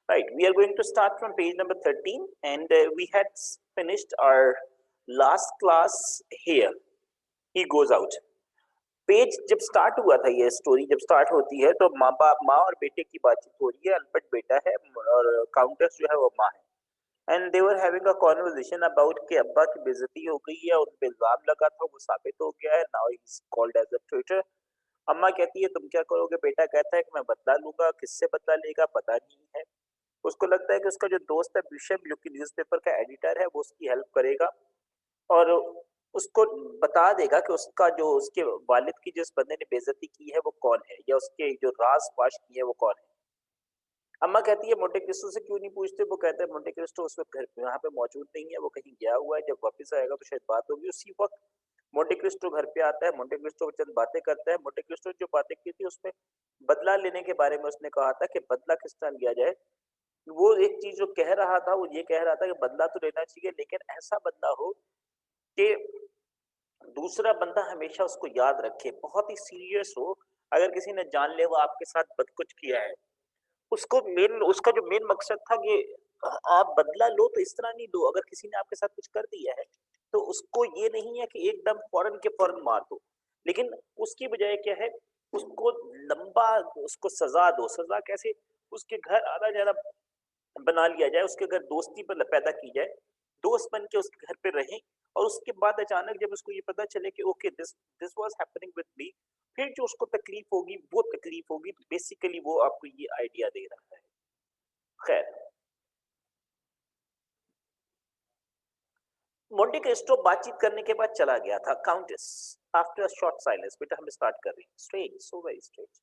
Right, we are going to start from page number 13 and we had finished our last class here. He goes out. Page जब start हुआ था, ये story जब start होती है तो माँ और बेटे की बातचीत हो रही है। अल्बर्ट बेटा है और काउंटेस जो है वो माँ है। And they were having a conversation about कि अब्बा की बेइज्जती हो गई है, उन पे इल्जाम लगा था, वो साबित हो गया है। Now he is called as a traitor. अम्मा कहती है तुम क्या करोगे? बेटा कहता है कि मैं बदला लूंगा। किससे बदला लेगा पता नहीं है। उसको लगता है कि उसका जो दोस्त है बिशप, जो कि न्यूज़पेपर का एडिटर है, वो उसकी हेल्प करेगा और उसको बता देगा कि उसका जो उसके वालिद की जिस बंदे ने बेइज्जती की है वो कौन है, या उसके जो राज फाश किए है वो कौन है। अम्मा कहती है मोंटे क्रिस्टो से क्यों नहीं पूछते? वो कहता है मोंटे क्रिस्टो उस वक्त घर पे यहाँ पे मौजूद नहीं है, वो कहीं गया हुआ है। जब वापस आएगा तो शायद बात होगी। उसी वक्त मोंटे क्रिस्टो घर पे आता है। मोंटे क्रिस्टो चंद बातें करता है। मोंटे क्रिस्टो जो बातें की थी उसमें बदला लेने के बारे में उसने कहा था कि बदला किस तरह लिया जाए। वो एक चीज जो कह रहा था वो ये कह रहा था कि बदला तो लेना चाहिए, लेकिन ऐसा बदला हो कि दूसरा बंदा हमेशा उसको याद रखे, बहुत ही सीरियस हो। अगर किसी ने जानलेवा आपके साथ बद कुछ किया है, उसको मेन उसका जो मेन मकसद था कि आप बदला लो तो इस तरह नहीं लो। अगर किसी ने आपके साथ कुछ कर दिया है तो उसको ये नहीं है कि एकदम फौरन के फौरन मार दो, लेकिन उसकी बजाय क्या है, उसको लंबा उसको सजा दो। सजा कैसे? उसके घर आना जाना बना लिया जाए, उसके घर दोस्ती पर पैदा की जाए, दोस्त बन के उसके घर पे रहें। और उसके बाद अचानक जब उसको ये पता चले कि okay this this was happening with me, फिर जो उसको तकलीफ होगी वो तकलीफ होगी। बेसिकली वो आपको ये आइडिया दे रहा है। खैर, मोंटे क्रिस्टो बातचीत करने के बाद चला गया था। Countess after a short silence, बेटा हम स्टार्ट कर रहे हैं। Strange, so very strange.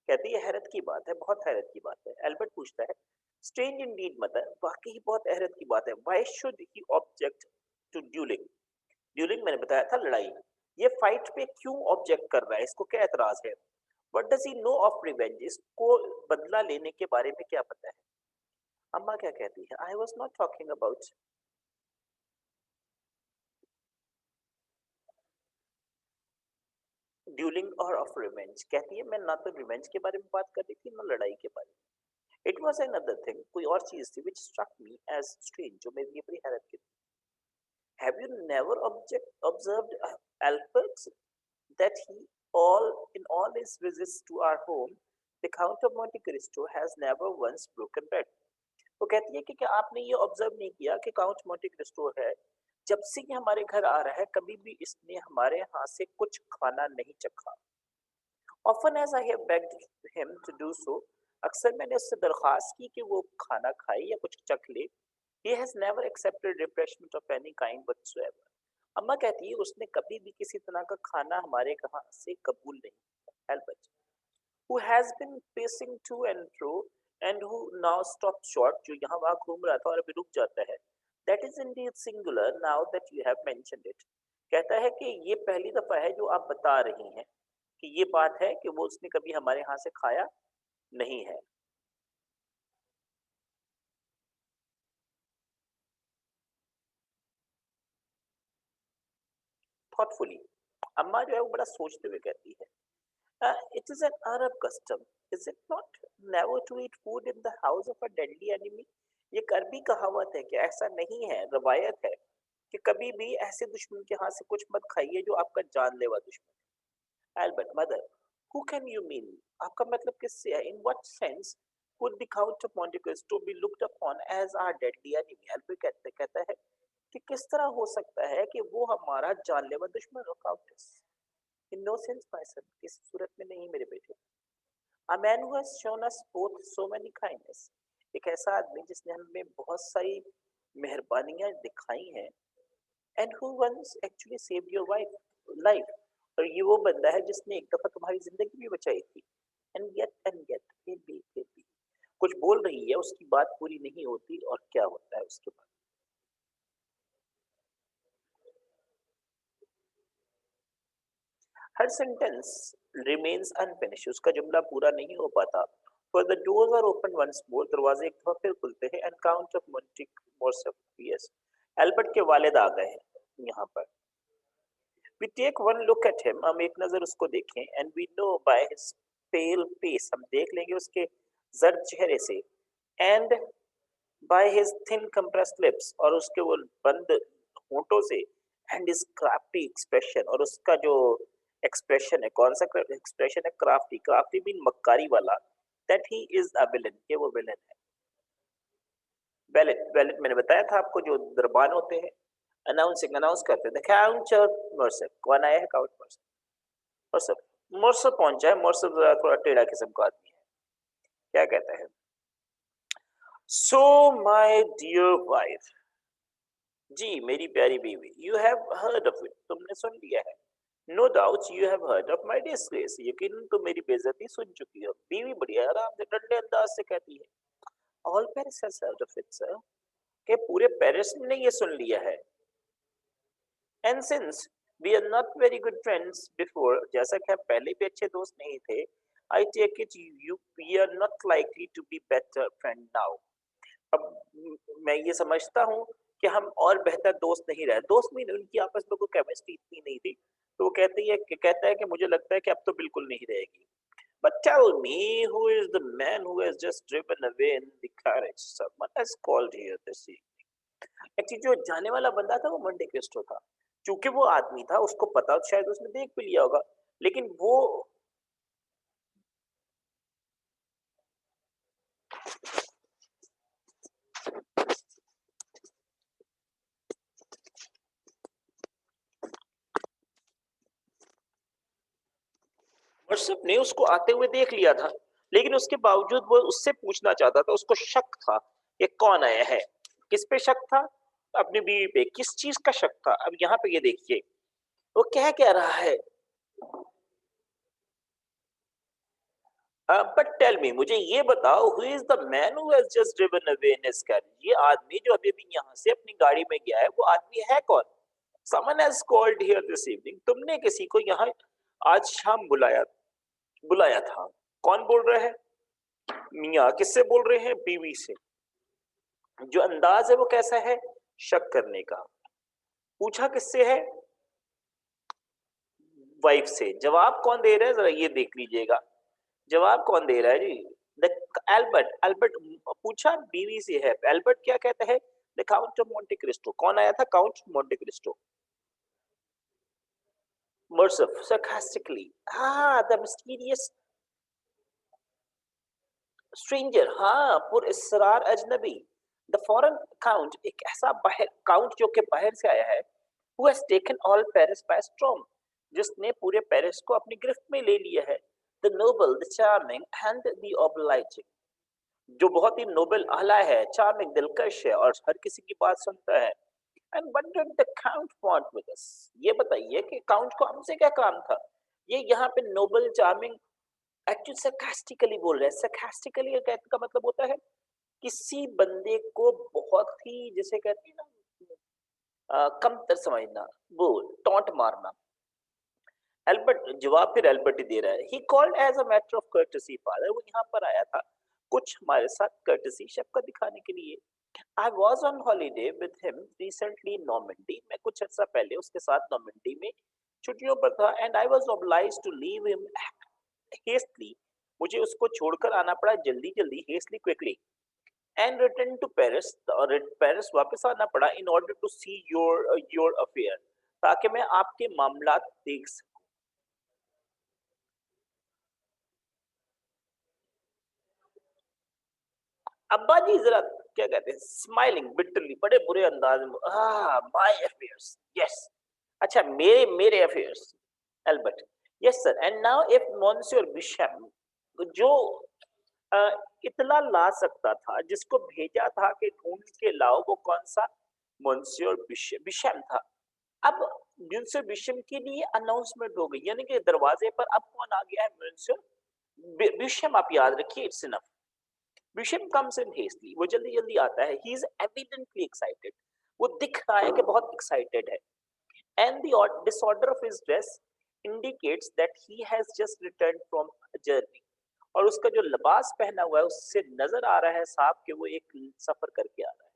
कहती है हैरत की बात है, बहुत हैरत की बात है। एल्बर्ट पूछता है स्ट्रेंज इंडीड मदर, वाकई बहुत हैरत की बात है। Why should he object to duelling? Duelling मैंने बताया था लड़ाई। ये फाइट पे क्यों ऑब्जेक्ट कर रहा है? इसको क्या एतराज है? What does he know of revenge? इसको बदला लेने के बारे में क्या पता है? अम्मा क्या कहती है? I was not talking about duelling और ऑफ रिवेंज। कहती है मैं ना तो रिवेंज के बारे में बात कर रही थी ना लड़ाई के बारे में। इट वॉज अनदर थिंग, कोई और चीज थी विच स्ट्रक मी एज स्ट्रेंज, जो मेरे लिए बड़ी हैरत की थी। Have you never observed Alfred that he all in all his visits to our home, the Count of Monte Cristo has never once broken bread? वो कहती है कि क्या आपने ये ऑब्जर्व नहीं किया कि काउंट मोंटे क्रिस्टो है, जब से ये हमारे घर आ रहा है कभी भी इसने हमारे हाथ से कुछ खाना नहीं चखा। Often as I have begged him to do so, अक्सर मैंने उससे दरख्वास्त की कि वो खाना खाए या कुछ चख ले, he has never accepted refreshment of any kind whatsoever. अम्मा कहती है उसने कभी भी किसी तरह का खाना हमारे कहा से कबूल नहीं किया। Albert, who has been pacing to and fro and who now stopped short, जो यहाँ वहाँ घूम रहा था और अभी रुक जाता है। That is indeed singular now that you have mentioned it. कहता है कि ये पहली दफा है जो आप बता रही हैं कि ये बात है कि वो उसने कभी हमारे यहाँ से खाया नहीं है। थॉटफुली अम्मा जो है वो बड़ा सोचते हुए कहती है it is an Arab custom, is it not, never to eat food in the house of a deadly enemy? ये एक अरबी कहावत है कि ऐसा नहीं है, रवायत है कि कभी भी ऐसे दुश्मन के हाथ से कुछ मत खाइए जो आपका जानलेवा दुश्मन है। Albert, mother, who can you mean? आपका मतलब किससे है? In what sense could the Count of Monte Cristo be looked upon as our deadly enemy? Albert कहता है कि किस तरह हो सकता है कि वो हमारा जानलेवा दुश्मन हो? Countess, in no sense my son, किसी सूरत में नहीं मेरे बेटे। A man who has shown us both so many kindness, एक ऐसा आदमी जिसने हमें बहुत सारी मेहरबानियां दिखाई हैं, and who once actually saved your wife life, और ये वो बंदा है जिसने एक दफा तुम्हारी जिंदगी भी बचाई थी। and yet फिर भी कुछ बोल रही है, उसकी बात पूरी नहीं होती और क्या होता है उसके बाद। हर सेंटेंस रिमेन्स अनफिनिश्ड, उसका जुमला पूरा नहीं हो पाता। For the doors are open once more, दरवाजे एक दफा फिर खुलते हैं। एंड काउंट ऑफ मोंटिक मोर्सफियस, एल्बर्ट के वालिद आ गए हैं यहाँ पर। We take one look at him, हम एक नजर उसको देखें। And we know by his pale face, हम देख लेंगे उसके जर्द चेहरे से and by his thin compressed lips, और उसके वो बंद होठों से, and his crafty expression, और उसका जो एक्सप्रेशन है, कौन सा एक्सप्रेशन है, क्राफ्टी, क्राफ्टी मीन मक्कारी वाला, that he is a villain, कि वो विलन है। वैलेट, वैलेट मैंने बताया था आपको, जो दरबान होते हैं, अनाउंसिंग, अनाउंस करते हैं, द काउंट मर्सर, कौन आया है, काउंट मर्सर, मर्सर, मर्सर पहुंचा है, मर्सर जरा थोड़ा टेढ़ा किस्म का आदमी है, क्या कहता है, सो माय डियर वाइफ, जी मेरी प्यारी बीवी, you have heard of it, तुमने सुन लिया है, no doubt you have heard of my disgrace, यकीनन तुम मेरी बेइज्जती सुन चुकी हो। बीवी बढ़िया आराम से ठंडे अंदाज से कहती है, all Paris has heard of it sir, के पूरे पेरिस ने ये सुन लिया है। And since we are not very good friends before, जैसा कि हम पहले भी अच्छे दोस्त नहीं थे, I take it you we are not likely to be better friend now. अब मैं ये समझता हूँ कि हम और बेहतर दोस्त नहीं रहे, दोस्त में उनकी आपस में कोई केमिस्ट्री इतनी नहीं थी, तो वो कहता है कि मुझे लगता है कि अब तो बिल्कुल नहीं रहेगी। But tell me, who is the man who has just driven away in the carriage? Someone has called here this evening. Actually जो जाने वाला बंदा था वो मंडे क्रिस्टो था, क्योंकि वो आदमी था, उसको पता, शायद उसने देख भी लिया होगा, लेकिन वो वर्षिप ने उसको आते हुए देख लिया था, लेकिन उसके बावजूद वो उससे पूछना चाहता था, उसको शक था ये कौन आया है। किस पे शक था? अपनी बीवी पे। किस चीज का शक था? अब यहाँ पे ये देखिए वो क्या कह रहा है, बट टेल मी, मुझे ये बताओ, who is the man who has just driven away in his car, ये आदमी जो अभी अभी यहाँ से अपनी गाड़ी में गया है, वो आदमी है कौन? Someone has called here this evening, तुमने किसी को यहाँ आज शाम बुलाया बुलाया था। कौन बोल रहा है? मियाँ। किससे बोल रहे हैं? बीवी से। जो अंदाज है वो कैसा है? शक करने का। पूछा किससे है? वाइफ से। जवाब कौन दे रहा है, जरा ये देख लीजिएगा, जवाब कौन दे रहा है जी? The Albert. एल्बर्ट पूछा बीवी से है। एल्बर्ट क्या कहता है? The Count of Monte Cristo. कौन आया था? Count Monte Cristo. Morcerf sarcastically, the mysterious stranger, हाँ पुरस्रार अजनबी। द फॉरेन काउंट, एक ऐसा बाहर काउंट जो कि बाहर से आया है, who has taken all Paris by storm, जिसने पूरे पेरिस को अपनी गिरफ्त में ले लिया है। The noble, the charming and the obliging, जो बहुत ही नोबल आला है, चार्मिंग दिलकश है और हर किसी की बात सुनता है। And what did the count want with us, ये बताइए कि काउंट को हमसे क्या काम था? ये यहाँ पे नोबल चार्मिंग एक्चुअली sarcastically बोल रहे हैं। sarcastically कहने का मतलब होता है किसी बंदे को बहुत ही, जिसे कहते हैं ना, कमतर समझना, वो टॉन्ट मारना। एल्बर्ट जवाब फिर एल्बर्ट ही दे रहा है। He called as a matter of courtesy father, वो यहाँ पर आया था कुछ हमारे साथ कर्टसी शफकत दिखाने के लिए। I was on holiday with him recently in Normandy, मैं कुछ अर्सा पहले उसके साथ नॉर्मंडी में छुट्टियों पर था। And I was obliged to leave him hastily, मुझे उसको छोड़कर आना पड़ा जल्दी जल्दी, hastily quickly, and return to Paris, और पेरिस वापस आना पड़ा, in order to see your affair, ताकि मैं आपके मामलात देख सकूं। अब्बा जी जरा क्या कहते हैं, स्माइलिंग बिटरली, बड़े बुरे अंदाज में, माय अफेयर्स, यस, अच्छा मेरे मेरे affairs. Albert, yes sir, and now if monsieur Beauchamp, जो अ, इतला ला सकता था, जिसको भेजा था कि ढूंढ के लाओ, वो कौन सा? मॉन्सियर बिशम था। अब म्यूनसिपल विषम के लिए अनाउंसमेंट हो गई, यानी कि दरवाजे पर अब कौन आ गया है? म्यूनसिपल विषम। आप याद रखिए, इट्स इनफ। विषम कम्स इन हेस्टली, वो जल्दी जल्दी आता है। ही इज एविडेंटली एक्साइटेड, वो दिख रहा है कि बहुत एक्साइटेड है। And the disorder of his dress indicates that he has just return from a journey, और उसका जो लिबास पहना हुआ है उससे नजर आ रहा है साहब कि वो एक सफर करके आ रहा है।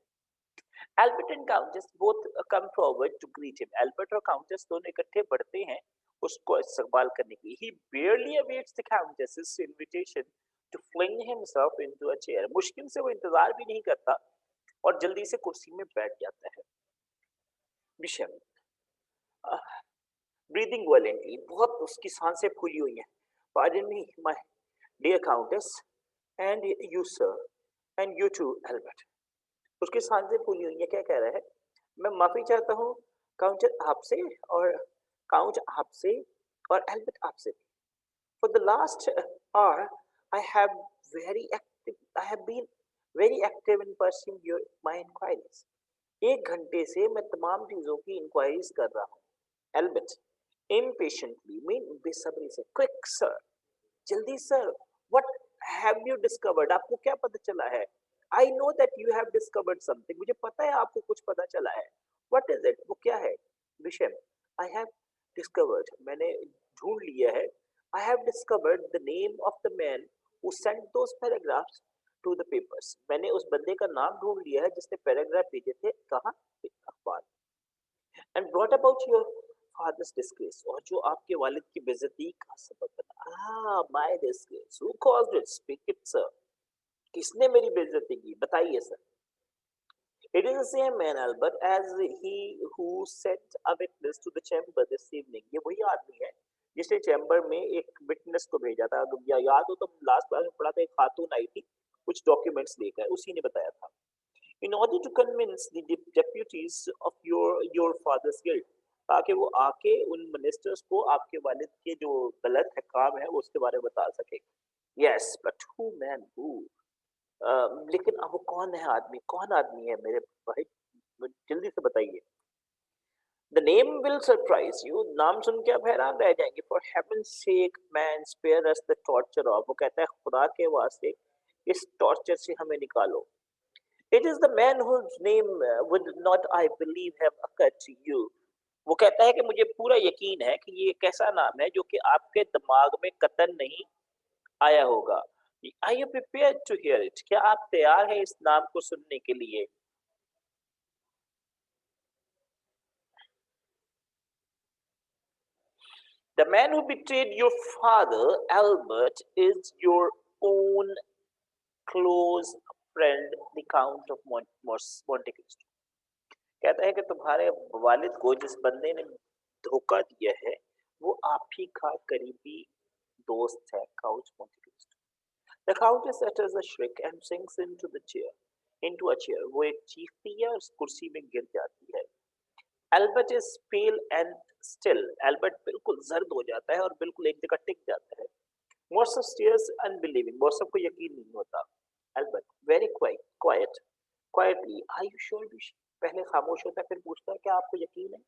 Albert and Countess both come forward to greet him. Albert और Countess दोनों इकट्ठे बढ़ते हैं उसको इस्तकबाल करने के लिए। He barely awaits the Countess's invitation to fling himself into a chair. मुश्किल से वो इंतजार भी नहीं करता और जल्दी से कुर्सी में बैठ जाता है. विषम, breathing violently, बहुत उसकी सांसें फूली हुई हैं. Pardon me, my dear countess, and you sir, and you too, Albert. उसकी सांसें फूली हुई हैं. क्या कह रहा है? मैं माफी चाहता हूँ काउंटर आपसे और काउंट आपसे और एल्बर्ट आपसे. For the last hour, I have I have been very active in pursuing my inquiries. 1 घंटे से मैं तमाम चीजों की इंक्वायरीज कर रहा हूँ. एल्बर्ट impatiently, मीन बेसब्री से, quick sir, जल्दी sir, what have you discovered? आपको क्या पता चला है? I know that you have discovered something. मुझे पता है आपको कुछ पता चला है. What is it? वो क्या है? विषम, I have discovered, मैंने ढूंढ लिया है. I have discovered the name of the man who sent those paragraphs to the papers. मैंने उस बंदे का नाम ढूंढ लिया है जिसने पैराग्राफ भेजे थे. कहाँ? अखबार. And brought about your father's disgrace, और जो आपके वालिद की बेइज्जती का सबब बना. My disgrace. Who caused it? Speak it, sir. किसने मेरी बेइज्जती की? बताइए sir. It is the same man, Albert, as he who sent a witness to the chamber this evening. ये वही आदमी है जिसने चैम्बर में एक विटनेस को भेजा था. अगर याद हो तो लास्ट क्लास में पढ़ा था, एक खातून आई थी कुछ डॉक्यूमेंट्स लेकर, उसी ने बताया था. In order to convince the deputies of your father's guilt, ताकि वो आके उन मिनिस्टर्स को आपके वालिद के जो गलत है काम है वो उसके बारे में बता सके. Yes, but who man who? लेकिन अब वो कौन है आदमी? कौन आदमी है मेरे भाई? जल्दी से बताइए. The name will surprise you. नाम सुन के आप हैरान रह जाएंगे. For heaven's sake, man, spare us the torture of. वो कहता है खुदा के वास्ते इस टॉर्चर से हमें निकालो. It is the man whose name would not, I believe, have occurred to you. वो कहता है कि मुझे पूरा यकीन है कि ये एक ऐसा नाम है जो कि आपके दिमाग में कतन नहीं आया होगा. Are you prepared to hear it? क्या आप तैयार हैं इस नाम को सुनने के लिए? The man who betrayed your father, Albert, is your own close friend, the Count of Monte Cristo. कहता है कि तुम्हारे वालिद को जिस बंदे ने धोखा दिया है वो आप ही का करीबी दोस्त है, count Monte Christo. The countess utters a shriek and sinks into a chair. वो एक चीखती है और उस कुर्सी में गिर जाती है. Albert is pale and still. Albert बिल्कुल जर्द हो जाता है और बिल्कुल एक जगह टिक जाता है. Morcerf stares unbelieving. Morcerf को यकीन नहीं होता. Albert, very quietly. Are you sure? पहले खामोश होता है फिर पूछता है क्या आपको यकीन है?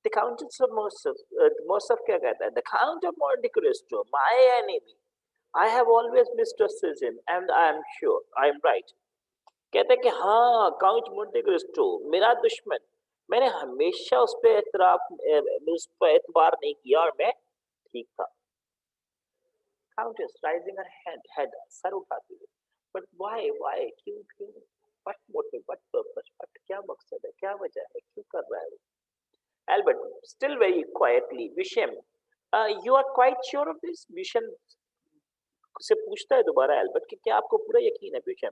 The Countess of Morcerf क्या कहता है? The Count of Monte Cristo, my enemy. I have always mistrusted him and I am sure I am right. कहते हैं कि हाँ, काउंट मोंटे क्रिस्टो मेरा दुश्मन. मैंने हमेशा उस पर एतबार नहीं किया और मैं ठीक था. Countess rising her head, sir उठाती है. But why? क्यों? What motive? What purpose? What क्या मकसद है? क्या वजह है? क्यों कर रहा है वो? Albert, still very quietly, Visham, you are quite sure of this? Visham से पूछता है दोबारा एल्बर्ट कि क्या आपको पूरा यकीन है? विशम,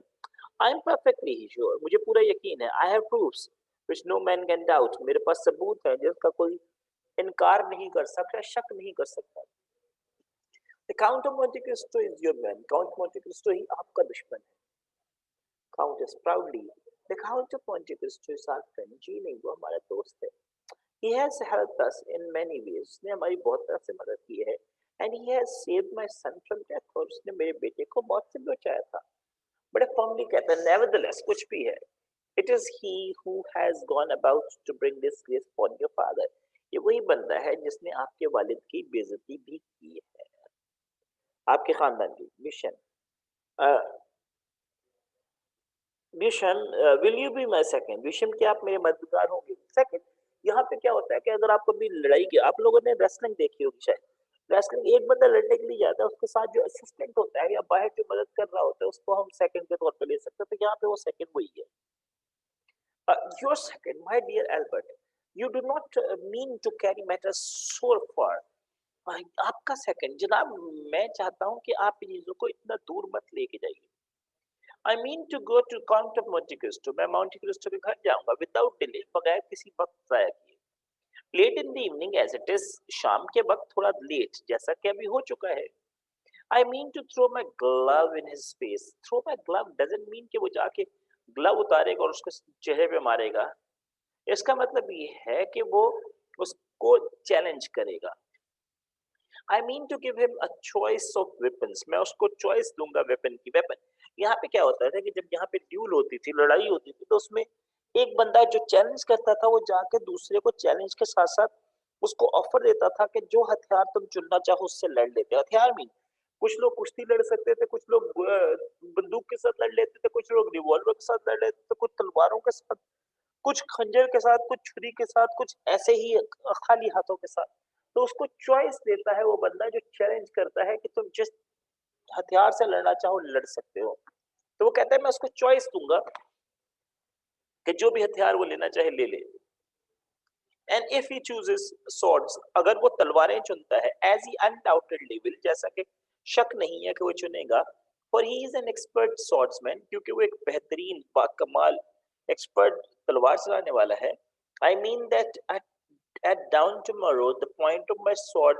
आई एम परफेक्टली श्योर, मुझे पूरा यकीन है. I have proofs which no man can doubt, मेरे पास सबूत है जिसका कोई इनकार नहीं कर सकता, शक नहीं कर सकता. The Count of Monte Cristo is your man. Count Monte Cristo ही आपका दुश्मन है. Countess proudly, the Count of Monte Cristo is our friend. जी नहीं, वो हमारा दोस्त है. He has helped us in many ways. उसने हमारी बहुत तरह से मदद की है. And he has saved my son from death. और उसने मेरे बेटे को मौत से बचाया था. But firmly कहता है, nevertheless, कुछ भी है. It is he who has gone about to bring disgrace upon your father. ये वही बंदा है जिसने आपके वालिद की बेइज्जती भी की है, आपके खानदान की. मिशन, विशन, will you be my second? विशन, क्या आप मेरे मददगार होंगे? सेकंड. यहाँ पे क्या होता है कि अगर आपको भी लड़ाई की, आप लोगों ने रेसलिंग देखी होगी शायद. रेसलिंग एक बंदा लड़ने के लिए जाता है, उसके साथ जो असिस्टेंट होता है या बाहर जो मदद कर रहा होता है उसको हम सेकंड के तौर पे ले सकते हैं. तो यहाँ पे वो सेकंड वही है. Your second, my dear Albert, you do not mean to carry matters so far. आपका सेकंड जनाब, मैं चाहता हूँ कि आप इन चीजों को इतना दूर मत लेके जाइए। I mean to go to count of Monte Cristo, मैं माउंटे क्रिस्टो के घर जाऊंगा विदाउट डिले, बगैर किसी वक्त जाया किए। Late in the evening as it is, शाम के वक्त थोड़ा लेट जैसा कि अभी हो चुका है। I mean to throw my glove in his face. Throw my glove doesn't mean कि वो जाके ग्लव उतारेगा और उसके चेहरे पे मारेगा। इसका मतलब ये है कि वो उसको चैलेंज करेगा। I mean to give him a choice of weapons, मैं उसको चॉइस दूंगा वेपन की। वेपन यहाँ पे क्या होता था कि जब यहाँ पे ड्यूल होती थी, लड़ाई होती थी, तो उसमें एक बंदा जो चैलेंज करता था वो जाके दूसरे को चैलेंज के साथ साथ उसको ऑफर देता था कि जो हथियार तुम चुनना चाहो उससे लड़ लेते। हथियार मीन कुछ लोग कुश्ती लड़ सकते थे, कुछ लोग बंदूक के साथ लड़ लेते थे, कुछ लोग रिवॉल्वर के साथ लड़ लेते थे, कुछ तलवारों के साथ, कुछ खंजर के साथ, कुछ छुरी के साथ, कुछ ऐसे ही खाली हाथों के साथ। तो उसको चॉइस देता है वो बंदा जो चैलेंज करता है कि तुम जिस हथियार से लड़ना चाहो लड़ सकते हो। तो वो कहता है मैं उसको चॉइस दूंगा कि जो भी हथियार वो लेना चाहे ले ले। And if he chooses swords, अगर वो तलवारें चुनता है, एज ही अनडाउटेडली विल, जैसा कि शक नहीं है कि वो चुनेगा, for he is an expert swordsman, क्योंकि वो एक बेहतरीन बाकमाल एक्सपर्ट तलवार चलाने वाला है। I mean that at dawn tomorrow the point of my sword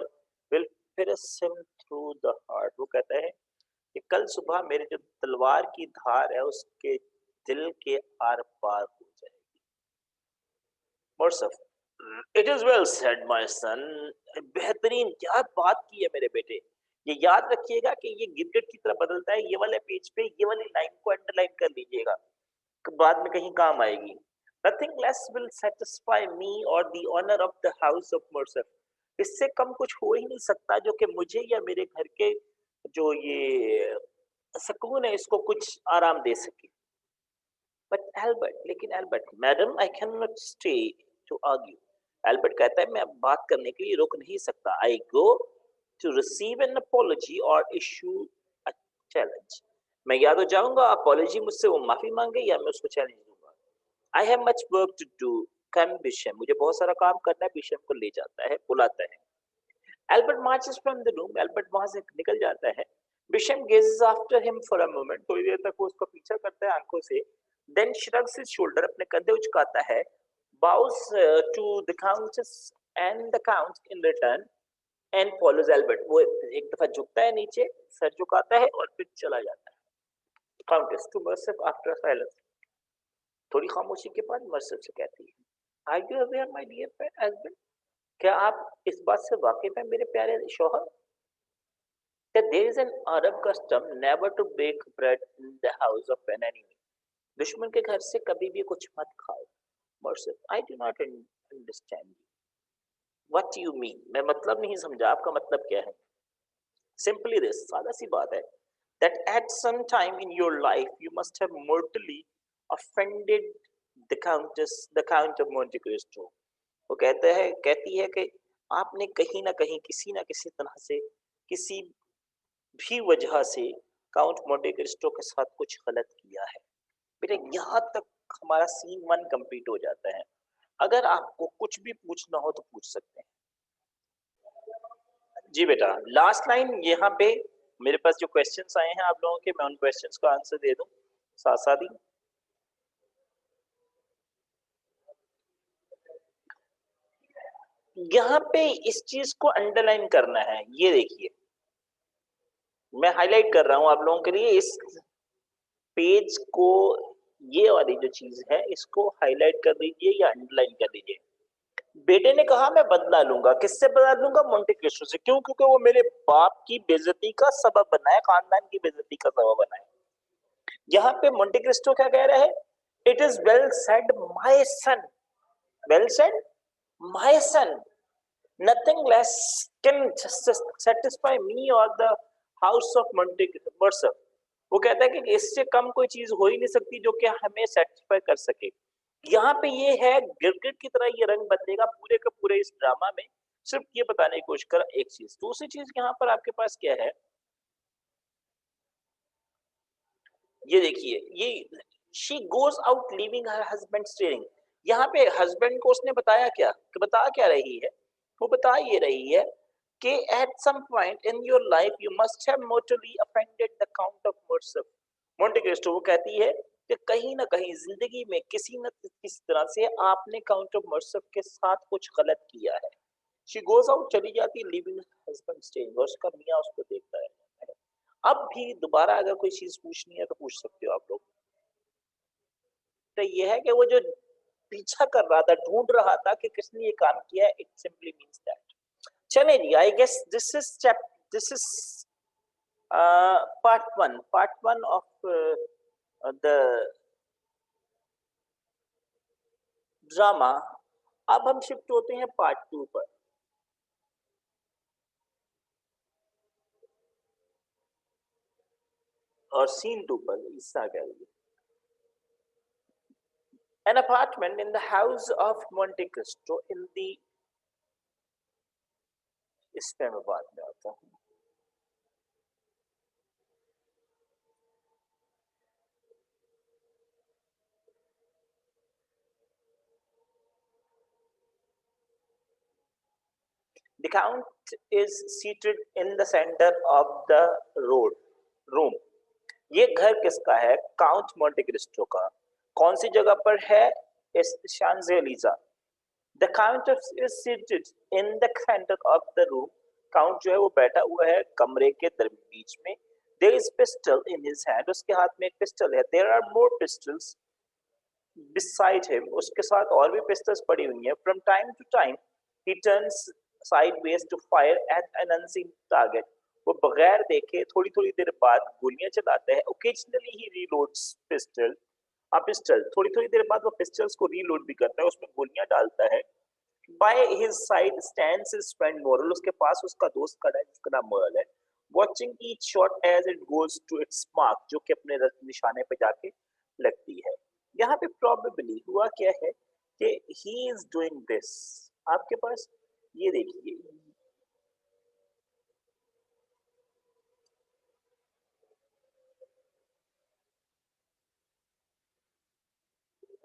will pierce him through the heart, वो कहता है कि कल सुबह मेरे जो तलवार की धार है उसके दिल के आर पार हो जाएगी। Morcerf, it is well said my son, बेहतरीन, क्या बात की है मेरे बेटे। ये याद रखिएगा कि ये गिरगिट की तरह बदलता है, ये वाले पेज पे ये वाली लाइन को अंडरलाइन कर लीजिएगा, बाद में कहीं काम आएगी। Nothing less will satisfy me or the honor of the house of Mercer. इससे कम कुछ हो ही नहीं सकता जो कि मुझे या मेरे घर के जो ये सुकून है इसको कुछ आराम दे सके। बट एल्बर्ट, लेकिन Albert, madam I can not stay to argue. Albert कहता है मैं अब बात करने के लिए रुक नहीं सकता। I go to receive an apology or issue a challenge. मैं या तो जाऊंगा अपॉलजी मुझसे वो माफी मांगे या मैं उसको चैलेंज दूंगा। I have much work to do, come Beauchamp, मुझे बहुत सारा काम करना है। बिशम को ले जाता है, बुलाता है। Albert marches from the room, Albert वहां से निकल जाता है। Beauchamp gazes after him for a moment, थोड़ी देर तक वो उसका पीछा करता है आंखों से। देन shrugs his shoulder, अपने कंधे उचकाता है। bows to the countess and the count in return and follows Albert, वो एक दफा झुकता है नीचे, सर झुकाता है और फिर चला जाता है। Countess to Morcerf after silence, थोड़ी खामोशी के बाद मर्सफ से कहती है, are you aware my dear husband, क्या आप इस बात से वाकिफ हैं मेरे प्यारे शौहर, that there is an Arab custom never to bake bread in the house of an enemy, दुश्मन के घर से कभी भी कुछ मत खाओ। Morcerf, I do not understand you, what you mean, मैं मतलब नहीं समझा, आपका मतलब क्या है। सिंपली दिस, सादा सी बात है, that at some time in your life you must have mortally offended the count of Monte Cristo, वो कहती है कि आपने कहीं ना कहीं किसी ना किसी तरह से किसी भी वजह से काउंट मोंटे क्रिस्टो के साथ कुछ गलत किया है। बेटा यहाँ तक हमारा सीन वन कंप्लीट हो जाता है। अगर आपको कुछ भी पूछना हो तो पूछ सकते हैं। जी बेटा, लास्ट लाइन यहाँ पे मेरे पास जो क्वेश्चंस आए हैं आप लोगों के, मैं उन क्वेश्चंस का आंसर दे दूं साथ साथ ही। यहाँ पे इस चीज को अंडरलाइन करना है, ये देखिए मैं हाईलाइट कर रहा हूं आप लोगों के लिए इस पेज को, ये वाली जो चीज है इसको हाईलाइट कर दीजिए या अंडरलाइन कर दीजिए। बेटे ने कहा मैं बदला लूंगा, किससे बदला लूंगा, मोंटे क्रिस्टो से। क्यों? क्योंकि वो मेरे बाप की बेइज्जती का सबब बना है, खानदान की बेइज्जती का सबब बना है। यहाँ पे मोंटे क्रिस्टो क्या कह रहा है, it is well said my son, well said my son, nothing less can satisfy me or the house of Monte Cristo. वो कहता है कि इससे कम कोई चीज हो ही नहीं सकती जो कि हमें सेटिस्फाई कर सके। यहाँ पे ये है गिरगिट की तरह ये रंग बदलेगा पूरे का पूरे इस ड्रामा में। सिर्फ ये बताने की कोशिश कर एक चीज। दूसरी चीज यहाँ पर आपके पास क्या है, ये देखिए, ये she goes out leaving her husband steering. यहाँ पे हस्बैंड को उसने बताया क्या कि बता क्या रही है, वो बता ये रही है कि at some point in your life you must have mortally offended the count of Morcerf. Monte Cristo वो कहती है कि कहीं ना कहीं जिंदगी में किसी न किसी तरह से आपने काउंट ऑफ मर्सफ के साथ कुछ गलत किया है. शी गोज आउट, चली जाती है, लिविंग हस्बैंड स्टेइंग, और उसका मियाँ उसको देखता है. अब भी दोबारा अगर कोई चीज पूछनी है तो पूछ सकते हो आप लोग. तो ये है कि वो जो पीछा कर रहा था, ढूंढ रहा था कि किसने ये काम किया है, इट सिंपली मींस दैट. चले जी, I guess this is part one of the drama. अब हम शिफ्ट होते हैं पार्ट टू पर. और सीन टू पर इस तरह कह रही है. An apartment in the house of Monte Cristo in the, इस पे मैं बात में आता हूँ. The count is seated in the center of the road room. ये घर किसका है? काउंट मोंटे क्रिस्टो का. कौन सी जगह पर है? इस शांजेलिजा. The count is seated in the center of the room. Count जो है वो बैठा हुआ है कमरे के बीच में. There is pistol in his hand. उसके हाथ में एक पिस्टल है. There are more pistols beside him. उसके साथ और भी पिस्टल्स पड़ी हुई हैं. From time to time he turns sideways to fire at an unseen target. वो बगैर देखे थोड़ी थोड़ी देर बाद गोलियां चलाता है. Occasionally he reloads pistol. Pistol थोड़ी थोड़ी देर बाद वो पिस्टल्स को रीलोड भी करता है, उसमें गोलियां डालता है. By his side stands his friend Moral. उसके पास उसका दोस्त खड़ा है जिसका नाम मोरल है. Watching each shot as it goes to its mark, जो कि अपने निशाने पे जाके लगती है. यहाँ पे probably हुआ क्या है कि he is doing this. आपके पास ये देखिए,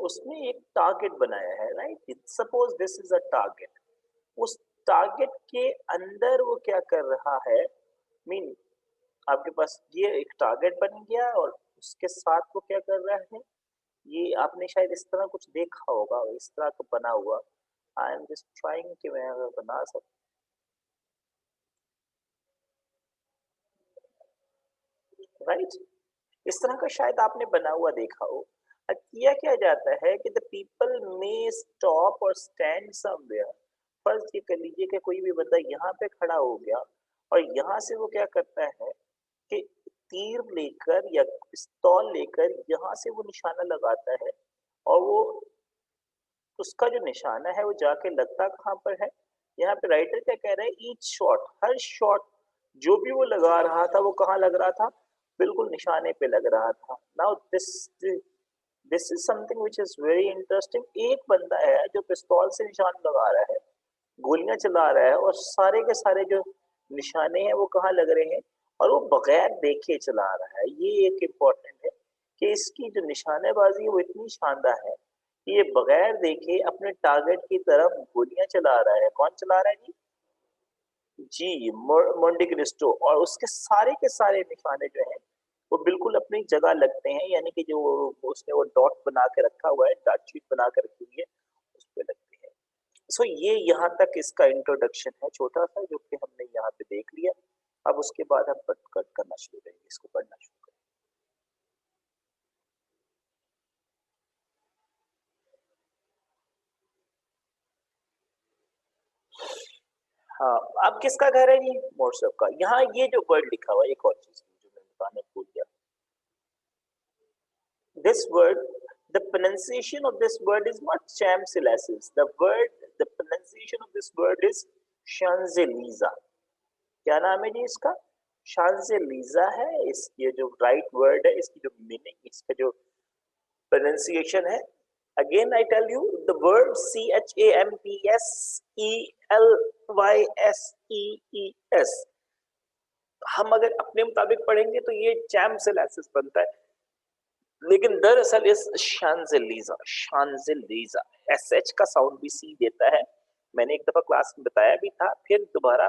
उसने एक टारगेट बनाया है, right. Suppose this is a target. उस टारगेट के अंदर वो क्या कर रहा है, मीन आपके पास ये एक टारगेट बन गया और उसके साथ वो क्या कर रहा है, ये आपने शायद इस तरह कुछ देखा होगा, इस तरह का बना हुआ. आई एम जस्ट ट्राइंग कि मैं अगर बना सकता, राइट. इस तरह का शायद आपने बना हुआ देखा हो. किया क्या जाता है कि द पीपल में स्टॉप और स्टैंड समवेयर. फर्स्ट ये कर लीजिए कि कोई भी बंदा यहाँ पे खड़ा हो गया और यहाँ से वो क्या करता है कि तीर लेकर या पिस्तौल लेकर यहाँ से वो निशाना लगाता है. और वो उसका जो निशाना है वो जाके लगता कहाँ पर है. यहाँ पे राइटर क्या कह रहा है, ईच शॉट, हर शॉट जो भी वो लगा रहा था वो कहाँ लग रहा था, बिल्कुल निशाने पे लग रहा था. Now this is something which is very interesting. एक बंदा है जो पिस्तौल से निशान लगा रहा है, गोलियां चला रहा है, और सारे के सारे जो निशाने हैं वो कहाँ लग रहे हैं, और वो बगैर देखे चला रहा है. ये एक इम्पोर्टेंट है कि इसकी जो निशानेबाजी है वो इतनी शानदार है कि ये बगैर देखे अपने टारगेट की तरफ गोलियां चला रहा है. कौन चला रहा है जी? जी, मोंटे क्रिस्टो. और उसके सारे के सारे निशाने जो हैं वो बिल्कुल अपनी जगह लगते हैं, यानी कि जो उसने वो डॉट बना के रखा हुआ है, डॉट शीट बना के रखी हुई है, उस पे लगते हैं. सो ये यहाँ तक इसका इंट्रोडक्शन है छोटा सा, जो कि हमने यहाँ पे देख लिया. अब उसके बाद हम कट करना शुरू करेंगे, इसको पढ़ना शुरू करेंगे. हाँ, अब किसका घर है जी? मोरसब का. यहाँ ये जो वर्ड लिखा हुआ है, एक और चीज जो मैं बताना भूल गया. This word, the pronunciation of this word is not Champs-Élysées. The pronunciation of this word is Champs-Élysées. क्या नाम है जी इसका? Champs-Élysées है. इस ये जो राइट वर्ड है, इसकी जो मीनिंग, इसका जो pronunciation है. Again I tell you, the word Champs-Élysées. हम अगर अपने मुताबिक पढ़ेंगे तो ये Champs-Élysées बनता है, लेकिन दरअसल इस शांजिलीजा एस एच का साउंड भी सी देता है. मैंने एक दफा क्लास में बताया भी था, फिर दोबारा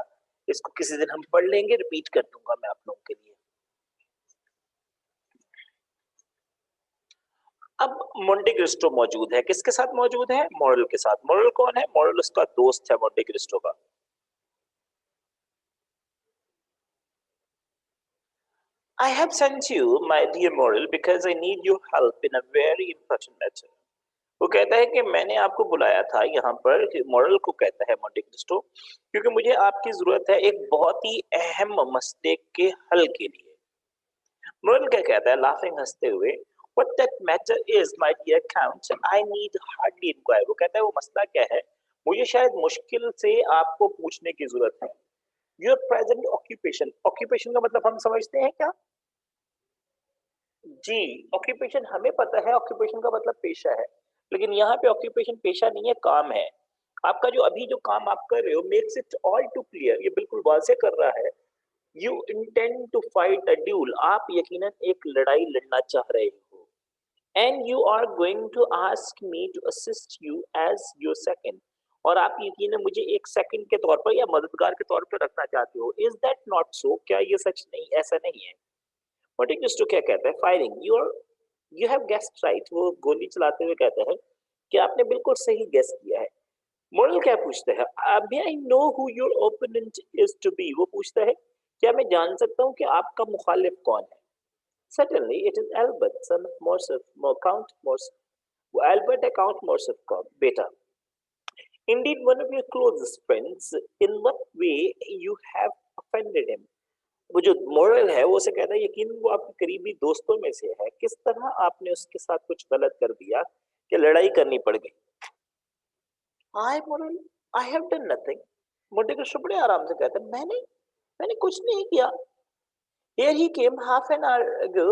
इसको किसी दिन हम पढ़ लेंगे, रिपीट कर दूंगा मैं आप लोगों के लिए। अब मोंटे क्रिस्टो मौजूद है, किसके साथ मौजूद है? मॉरल के साथ। मॉरल कौन है? मॉरल उसका दोस्त है मोंटे क्रिस्टो का। I have sent you, my dear Moral, because I need your help in a very important matter. वो कहता है कि मैंने आपको बुलाया था यहाँ पर, मॉरल को कहता है मोंटे क्रिस्टो, क्योंकि मुझे आपकी जरूरत है एक बहुत ही अहम मसले के हल के लिए। मॉरल क्या कहता है लाफिंग हंसते हुए? What that matter is, my dear count, I need hardly inquire. वो कहता है वो मसला क्या है, मुझे शायद मुश्किल से आपको पूछने की जरूरत है। Your present occupation, occupation का मतलब हम समझते हैं क्या? जी, ऑक्यूपेशन हमें पता है, ऑक्यूपेशन का मतलब पेशा है। लेकिन यहाँ पे ऑक्यूपेशन पेशा नहीं है, काम है। आपका जो अभी जो काम आप कर रहे हो makes it all too clear, ये बिल्कुल वाज़ेह कर रहा है। You intend to fight a duel, आप यकीनन एक लड़ाई लड़ना चाह रहे हो। And you are going to ask me to assist you as your second, और आप यकीनन मुझे एक सेकंड के तौर पर या मददगार के तौर पर रखना चाहते हो। Is that not so? क्या ये सच नहीं, ऐसा नहीं है? मोंटेक्रिस्टो क्या कहता है? Firing, you have guessed right, वो गोली चलाते हुए कहता है कि आपने बिल्कुल सही गेस किया है। मॉरल क्या पूछता है? May I know who your opponent is to be, वो पूछता है क्या मैं जान सकता हूँ कि आपका मुखालिफ कौन है? Certainly it is Albert, son of Morcerf, Count Morcerf. वो एल्बर्ट है काउंट मोर्सफ का बेटा। Indeed one of your closest friends, in what way you have offended him? वो जो मोरल है वो उसे कहता है यकीन वो आपके करीबी दोस्तों में से है, किस तरह आपने उसके साथ कुछ गलत कर दिया कि लड़ाई करनी पड़ गई? I Morrel, I have done nothing. Monte Cristo बड़े आराम से कहता है मैंने मैंने कुछ नहीं किया। Here he came half an hour ago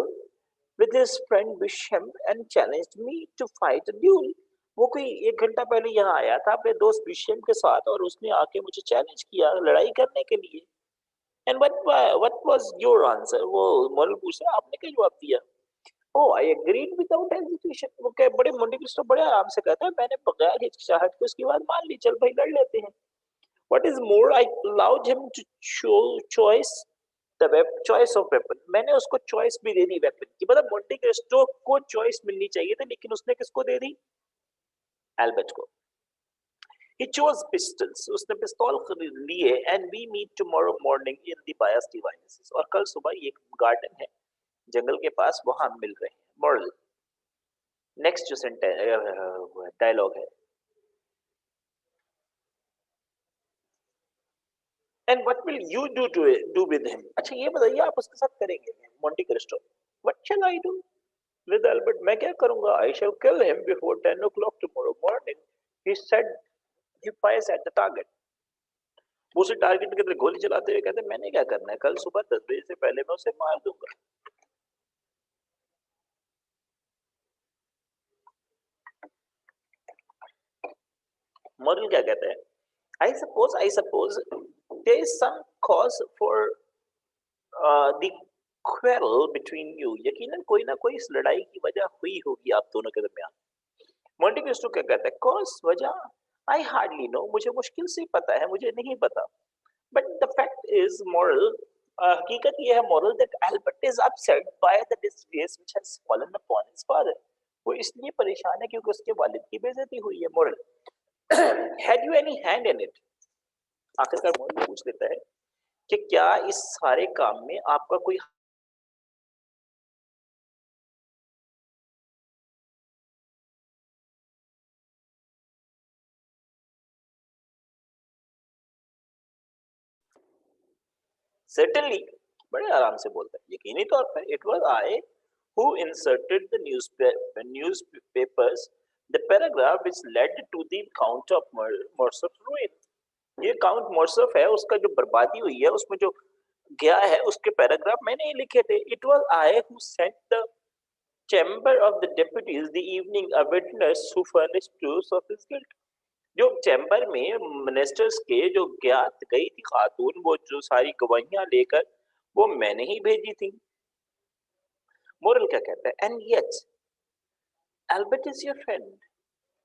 with his friend Bisham and challenged me to fight a duel. वो कोई एक घंटा पहले यहाँ आया था अपने दोस्त बिशम के साथ और उसने आके मुझे चैलेंज किया लड़ाई करने के लिए। And what was your answer? वो मॉरल पूछ रहा है आपने क्या जवाब दिया? Oh, I agreed without hesitation. वो क्या बड़े मोंटे क्रिस्टो बड़े आराम से कहता है मैंने बगैर हिचकिचाहट के उसकी बात मान ली, चल भाई लड़ लेते हैं। What is more, I allowed him to show choice the choice of weapon. मैंने उसको चॉइस भी दे दी वेपन की, मतलब मोंटे क्रिस्टो को चॉइस मिलनी चाहिए थी लेकिन उसने किसको दे दी? एल्बर्ट को। He chose pistols. उसने पिस्तौल खरीद लिए and we meet tomorrow morning in the Bias Devices. और कल सुबह ये एक गार्डन है जंगल के पास, वहां हम मिल रहे हैं। मॉरल नेक्स्ट जो डायलॉग है, and what will you do with him? अच्छा ये बताइए आप उसके साथ करेंगे Monte Cristo? What shall I do with Albert? मैं क्या करूंगा? I shall kill him before 10 o'clock tomorrow morning. He said he fires at the target. वो उसे टारगेट की तरफ गोली चलाते हुए कहते हैं मैंने क्या करना है, कल सुबह 10 बजे से पहले मैं उसे मार दूंगा। मॉरल क्या कहता है? I suppose there is some cause for the quarrel between you. यकीनन कोई ना कोई इस लड़ाई की वजह हुई होगी आप दोनों के दरमियान। मोंटे क्रिस्टो क्या कहता है? कॉज, वजह? आई हार्डली नो, मुझे मुश्किल से पता है, मुझे नहीं पता। But the fact is moral, हकीकत यह है moral that Albert is upset by the disgrace which has fallen upon his father. वो इसलिए परेशान है क्योंकि उसके वालिद की बेइज्जती हुई है। Moral had you any hand in it? आखिरकार मॉरल पूछ लेता है कि क्या इस सारे काम में आपका कोई? Certainly, बड़े आराम से बोलता है यकीनी तौर पर। It was I who inserted the newspapers the paragraph which led to the count of Morsof's ruin. ये काउंट मोर्सफ है, उसका जो बर्बादी हुई है उसमें जो गया है उसके पैराग्राफ मैंने ही लिखे थे। It was I who sent the chamber of the deputies the evening a witness who furnished proofs of his guilt. जो चैम्बर में मिनिस्टर्स के जो ज्ञात गई थी खातून, वो जो सारी गवाहियां लेकर वो मैंने ही भेजी थी। मोरल क्या कहता है? And yet Albert is your friend,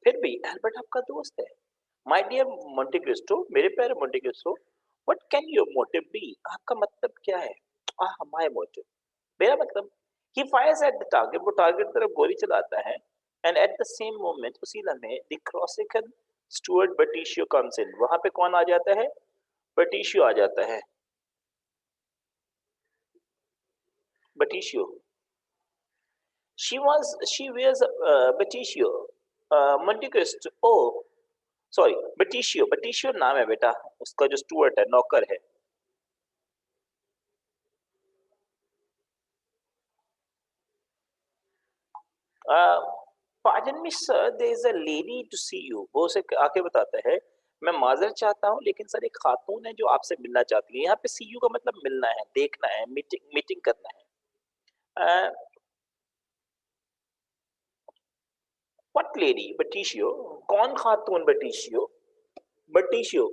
फिर भी एल्बर्ट आपका दोस्त है। माय डियर मोंटे क्रिस्टो, मेरे प्यारे Monte Cristo, what can your motive be? आपका मतलब क्या है? माय मोटिव, मेरा मतलब, he fires at the target, वो टारगेट की तरफ गोली चलाता है, and at the same moment, उसी लम्हे, the Corsican steward Bertuccio comes in, वहां पे कौन आ जाता है? बर्टिशियो आ जाता है। Bertuccio, she wears Bertissio, Monte Cristo, oh sorry, Bertuccio, Bertuccio नाम है बेटा, उसका जो स्टुअर्ट है, नौकर है। Pardon me sir, there is a lady to see you, वो उसे आके बताता है, मैं माजरत चाहता हूँ लेकिन सर एक खातून है जो आपसे मिलना चाहती है। यहाँ पे सी यू का मतलब मिलना है, देखना है, मीटिंग मीटिंग करना है। What lady? बर्टिशियो, कौन खातून? बर्टिशियो, बर्टिशियो,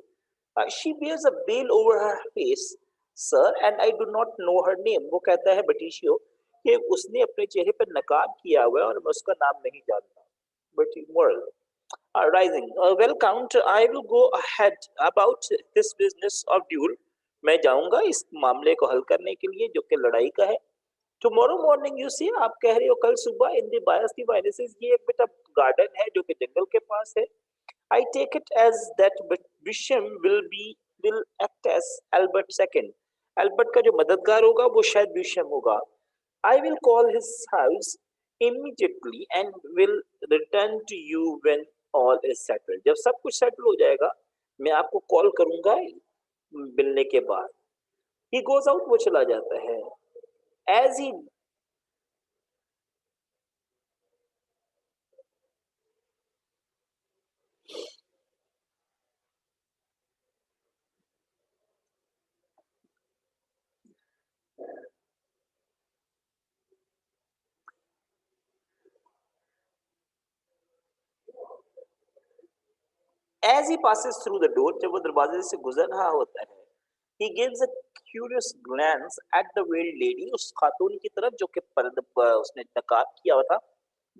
she wears a veil over her face sir and I do not know her name, वो कहता है बर्टिशियो कि उसने अपने चेहरे पर नकाब किया हुआ है और मैं उसका नाम नहीं जानता। But moral, rising, well count, I will go ahead about this business of duel, मैं जाऊंगा इस मामले को हल करने के लिए जो कि लड़ाई का है। टुमारो मॉर्निंग, यू सी, आप कह रहे हो कल सुबह, in the bias the viruses, ये एक बेटा गार्डन है जो कि जंगल के पास है। I take it as that Bisham will act as Albert second. Albert का जो मददगार होगा वो शायद Bisham होगा। I will call his house immediately and will return to you when all is settled. जब सब कुछ सेटल हो जाएगा मैं आपको कॉल करूंगा मिलने के बाद। He goes out, वो चला जाता है। As he As he passes through the door, जब वो दरवाजे से गुजर रहा होता है, he gives a curious glance at the veiled lady, उस खातून की तरफ जो कि उसने नकाब किया हुआ था,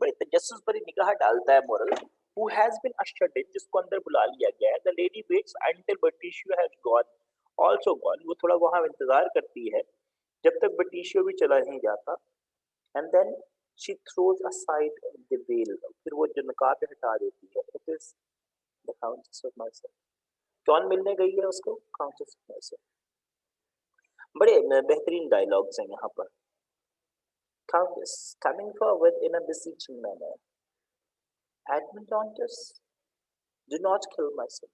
बड़ी तजस्सुस भरी निगाह डालता है moral, who has been ushered in, जिसको अंदर बुला लिया गया है। The lady waits until Bertissio has gone, also gone, वो थोड़ा वहां इंतजार करती है जब तक बर्टिशियो भी चला नहीं जाता, and then she throws aside the veil, फिर वो जो नकाब है हटा देती है। It is the Countess of Mercer, कौन मिलने गई है उसको? Countess of Mercer. बड़े बेहतरीन डायलॉग्स हैं यहाँ पर। Countess coming forward in a beseeching manner, Admetontus, do not kill my son.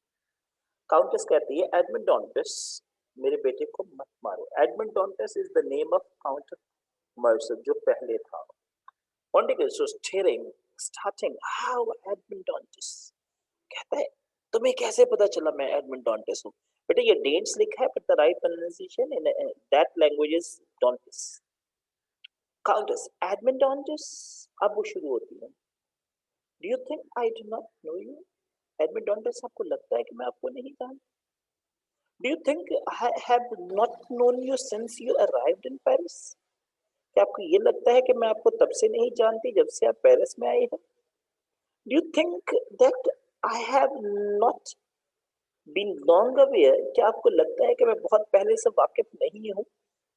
Countess कहती है, Admetontus, मेरे बेटे को मत मारो। Admetontus is the name of Count Mercer, जो पहले था। Ponticus was staring, starting, how Admetontus? कहता है, तुम्हें कैसे पता चला मैं एडमंडोंटिस हूँ? बेटा ये डेंस लिखा है, but the right pronunciation in that language is Dontis. Countess, Admondontis, अब वो शुरू होती है। Do you think I do not know you? Admondontis, आपको लगता है कि मैं आपको नहीं जानता? Do you think I have not known you since you arrived in Paris? क्या आपको ये लगता है कि मैं आपको तब से नहीं जानती जब से आप पेरिस में आए हैं? Do you think that I have not been long aware, क्या आपको लगता है कि मैं बहुत पहले से वाकिफ नहीं हूँ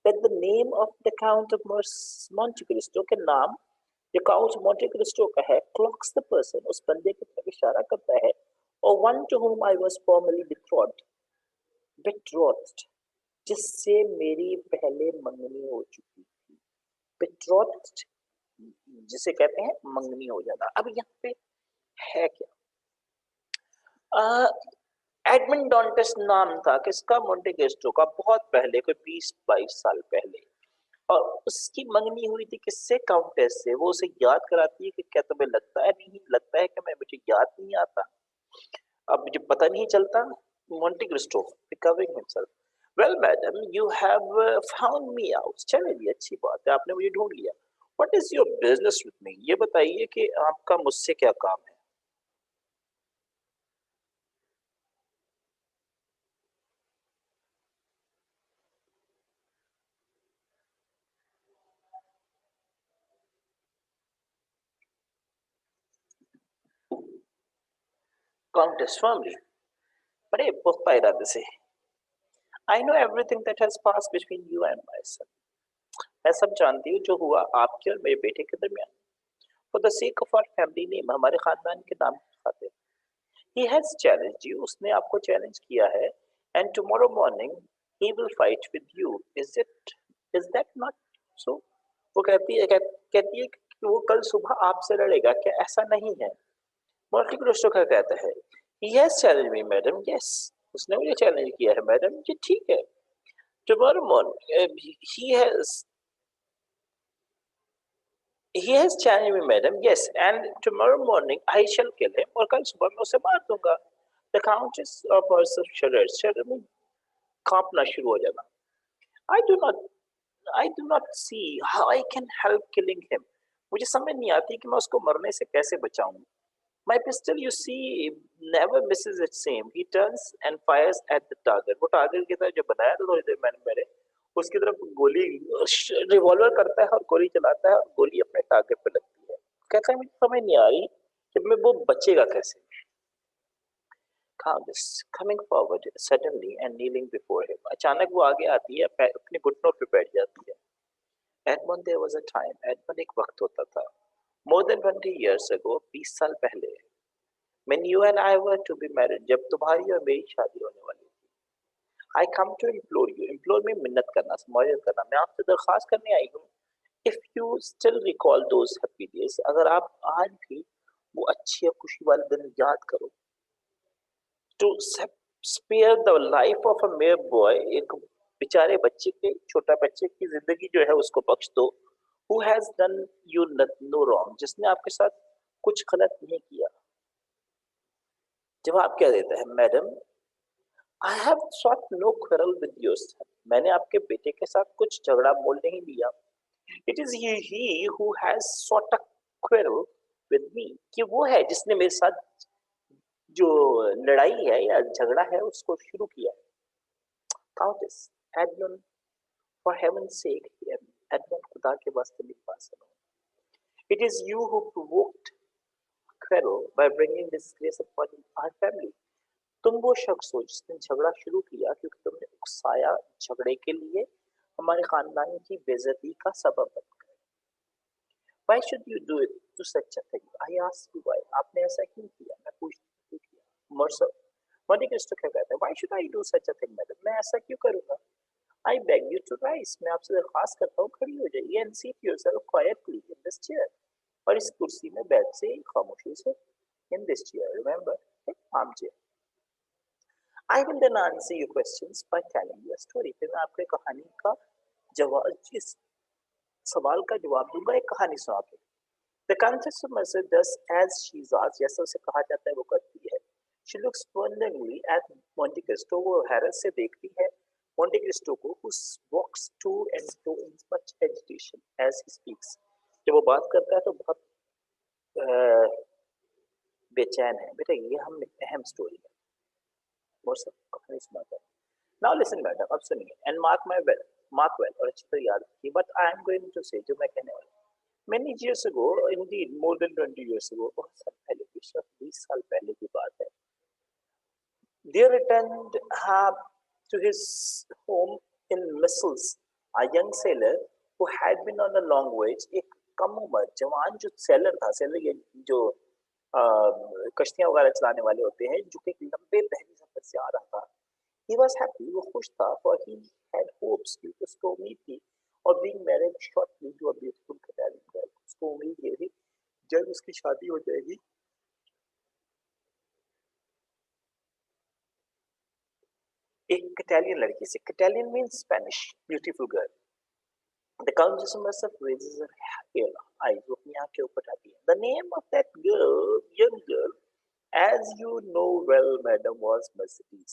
that the name of the Count of Monte Cristo के नाम जो Count Monte Cristo का है clocks the person, उस बंदे की तरफ इशारा करता है, or one to whom I was formerly betrothed, जिससे मेरी पहले मंगनी हो चुकी थी। betrothed जिसे कहते हैं मंगनी हो जाना। अब यहाँ पे है क्या? एडमंड डॉन्टेस नाम था किसका? मोंटे क्रिस्टो का, बहुत पहले, कोई 20-22 साल पहले। और उसकी मंगनी हुई थी किससे? काउंटेस से। वो उसे याद कराती है कि क्या तुम्हें लगता है, नहीं लगता है कि मैं, मुझे याद नहीं आता, अब मुझे पता नहीं चलता। Monte Cristo recovering himself, well madam you have found me out, चलिए जी अच्छी बात है, आपने मुझे ढूंढ लिया। What is your business with me, ये बताइए कि आपका मुझसे क्या काम है? काउंटेस फर्मली, बड़े पुख्ता इरादे से, I know everything that has passed between you and my son. मैं सब जानती हूँ जो हुआ आपके और मेरे बेटे के दरमियान. For the sake of our family name, हमारे खानदान के नाम की खातिर. He has challenged you. उसने आपको challenge किया है. And tomorrow morning he will fight with you. Is that not so? वो कहती है कि वो कल सुबह आपसे लड़ेगा. क्या ऐसा नहीं है? मॉर्टी क्रिस्टोफर कहता है, he has challenged me, madam. Yes. उसने मुझे चैलेंज किया है मैडम. ये ठीक है. Tomorrow morning, he has challenged me, madam. Yes, and tomorrow morning I shall kill him. और कल सुबह मैं उसे मार दूंगा. The Countess of herself shuddered. शर्र में कांपना शुरू हो जाना. I do not, I do not see how I can help killing him. मुझे समझ नहीं आती कि मैं उसको मरने से कैसे बचाऊं. My pistol, you see, never misses its aim. He turns and fires at the target. वो टारगेट की तरफ जो बनाया था थोड़ी देर मैंने मेरे उसकी तरफ गोली रिवॉल्वर करता है और गोली चलाता है और गोली अपने टारगेट पे लगती है. कहता है मुझे समझ नहीं आ रही कि मैं वो बचेगा कैसे. Countess coming forward suddenly and kneeling before him. अचानक वो आगे आती है अपने घुटनों पे बैठ जाती है. Edmund, there was a time. Edmund एक वक्त होता था. More than 20 years ago, 20 साल पहले. When you and I were to be married, जब तुम्हारी और मेरी शादी होने वाली थी. I come to implore you. Implore में मिन्नत करना, समाजत करना. मैं आपसे दरख्वास्त करने आई हूँ. If you still recall those happy days, अगर आप आज भी वो अच्छी और खुशी वाले दिन याद करो. To spare the life of a mere boy, एक बेचारे बच्चे के छोटा बच्चे की जिंदगी जो है उसको बख्श दो. Who has done you no wrong, जिसने आपके साथ कुछ गलत नहीं किया. जवाब क्या देता है madam. I have sought no quarrel with your son. मैंने आपके बेटे के साथ कुछ झगड़ा मोल नहीं लिया. It is he who has sought a quarrel with me. कि वो है जिसने मेरे साथ जो लड़ाई है या झगड़ा है उसको शुरू किया. Countess, Edmund, for heaven's sake, Edmund, खुदा के वास्ते मेरी बात सुनो. It is you who provoked quarrel by bringing disgrace upon our family. तुम वो शख्स हो जिसने झगड़ा शुरू किया क्योंकि तुमने उकसाया झगड़े के लिए हमारे खानदान की बेइज्जती का सबब बन गए. Why should you do it to such a thing? I ask you why. आपने ऐसा क्यों किया? मैं पूछती हूँ किया. Mercer, मनी क्रिस्टो क्या कहता है? Why should I do such a thing, madam? मैं ऐसा क्यों करूँगा? I beg you to rise. मैं आपसे दरख्वास्त करता हूँ खड़ी हो जाइए and seat yourself quietly in this chair. और इस कुर्सी में बैठ से खामोशी से in this chair. Remember, armchair. I will then answer your questions by telling you a story. फिर मैं आपको एक कहानी का जवाब इस सवाल का जवाब दूंगा एक कहानी सुना के. The Countess of Mercer does as she is asked. जैसा उसे कहा जाता है वो करती है. She looks wonderingly at Monte Cristo. वो हैरत से देखती है Monte Cristo को, who walks to and fro in much agitation as he speaks. जब वो बात करता है तो बहुत बेचैन है. बेटा ये हम अहम स्टोरी है. वो सब कहानी सुनाता है. Now listen, madam. अब सुनिए. And mark well और अच्छी तरह याद रखिए. But I am going to say जो मैं कहने वाला. Many years ago, indeed more than 20 years ago, बहुत साल पहले की 20 साल पहले की बात है. There returned to his home in Missles a young sailor who had been on a long voyage. एक कम उम्र जवान जो सेलर था. सेलर ये जो कश्तियां वगैरह चलाने वाले होते हैं जो कि एक लंबे बहरी सफर से आ रहा था. He was happy, वो खुश था, for he had hopes, क्योंकि उसको उम्मीद थी, और being married shortly to a beautiful Catalan girl. उसको उम्मीद ये थी जल्द उसकी शादी हो जाएगी एक कटालियन लड़की से. Catalan means Spanish, beautiful girl. The Countess of Mercer raises her eyes, वो अपनी आंखें ऊपर उठाती है. The name of that girl, young girl, as you know well, madam, was Mercedes.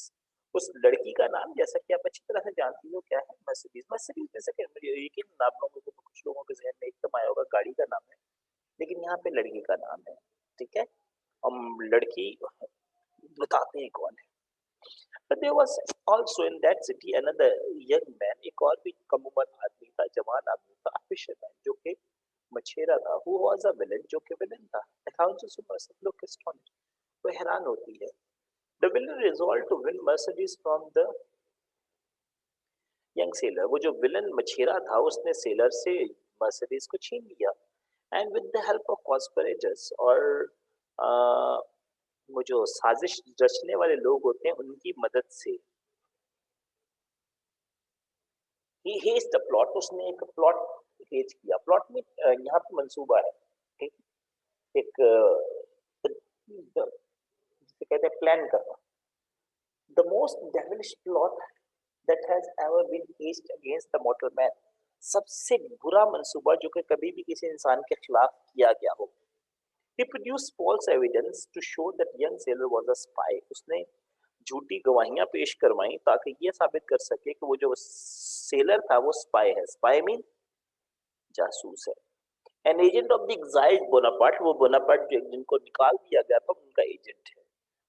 उस लड़की का नाम जैसा कि आप अच्छी तरह से जानती हो क्या है? मर्सिडीज. मर्सिडीज जैसा कि मुझे यकीन आप लोगों को कुछ लोगों के जहन में एकदम आया होगा गाड़ी का नाम है, लेकिन यहाँ पे लड़की का नाम है. ठीक है. हम लड़की बताते हैं कौन है. But there was also in that city another young man, एक और भी कम उम्र आदमी था, जवान आदमी था, a fisherman जो कि मछेरा था, who was a villain जो कि villain था. The Countess of Mercer looked astonished. वो हैरान होती है. The villain resolved to win Mercedes from the young seller, वो जो विलन मछेरा था उसने सेलर से मर्सिडीज को छीन लिया, and with the help of conspirators, और अ, वो जो साजिश रचने वाले लोग होते हैं उनकी मदद से ही हेज द प्लॉट, उसने एक प्लॉट हेज किया। प्लॉट में यहाँ पे मंसूबा है, ठीक, एक जिसे कहते हैं प्लान करना। The most devilish plot that has ever been hazed against the mortal man, सबसे बुरा मंसूबा जो कि कभी भी किसी इंसान के खिलाफ किया गया हो। He produced false evidence to show that young sailor was a spy. उसने झूठी गवाहियां पेश करवाई ताकि ये साबित कर सके कि वो जो सेलर था वो स्पाई है। स्पाई मीन जासूस है। An agent of the exiled Bonaparte, वो बोनापार्ट जिनको निकाल दिया गया था उनका एजेंट है।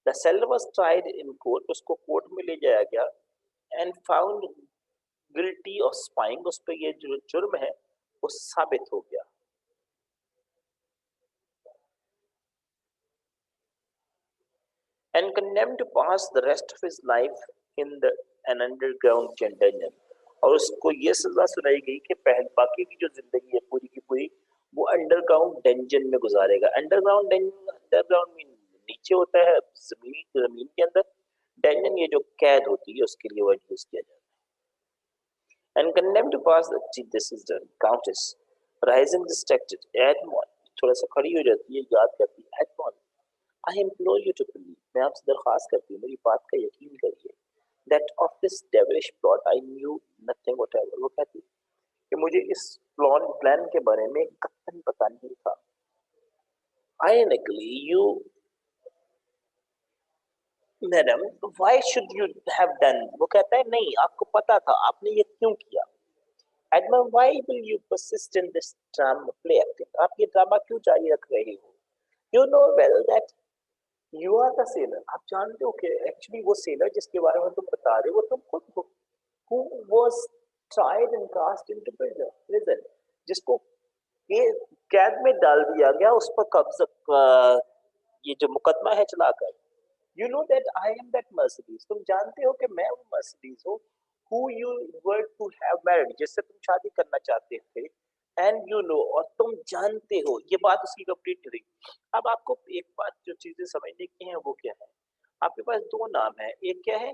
The seller was tried in court, उसको कोर्ट में ले जाया गया, and found guilty of spying, उस पर ये जो जुर्म है वो साबित हो गया। And condemned to pass the rest of his life in an underground dungeon, और उसको ये सजा सुनाई गई कि पहले बाकी की जो जिंदगी है पूरी की पूरी वो अंडरग्राउंड डंजन में गुजारेगा। अंडरग्राउंड डंजन, अंडरग्राउंड मीन नीचे होता है, जमीन के अंदर। डंजन ये जो कैद होती है उसके लिए वर्ड यूज किया जाता है। And condemned to pass the, this is the countess rising distracted, Edmond थोड़ा सा खड़ी हो जाती है, याद करती है, Edmond I implore you to believe, मैं आपसे दरख्वास्त करती हूँ मेरी बात का यकीन करिए, that of this devilish plot I knew nothing whatever, वो कहती कि मुझे इस प्लान के बारे में कतई पता नहीं था। Ironically, you madam why should you have done, वो कहता है नहीं आपको पता था, आपने ये क्यों किया। Edmond why will you persist in this drama play acting, आप ये ड्रामा क्यों जारी रख रहे हो। You know well that you are the sailor, आप जानते हो कि एक्चुअली वो सेलर जिसके बारे में तुम बता रहे हो वो तुम खुद हो, who was tried and cast into prison, जिसको ये कैद में डाल दिया गया, उस पर कब्जा ये जो मुकदमा है चलाकर। You know that I am that Mercedes, तुम जानते हो कि मैं वो मर्सिडीज हूँ who you were to have married, जिससे तुम शादी करना चाहते थे। एंड यू नो, और तुम जानते हो, ये बात उसकी कंप्लीट हुई। अब आपको एक बात जो चीजें समझने की है वो क्या है, आपके पास दो नाम है, एक क्या है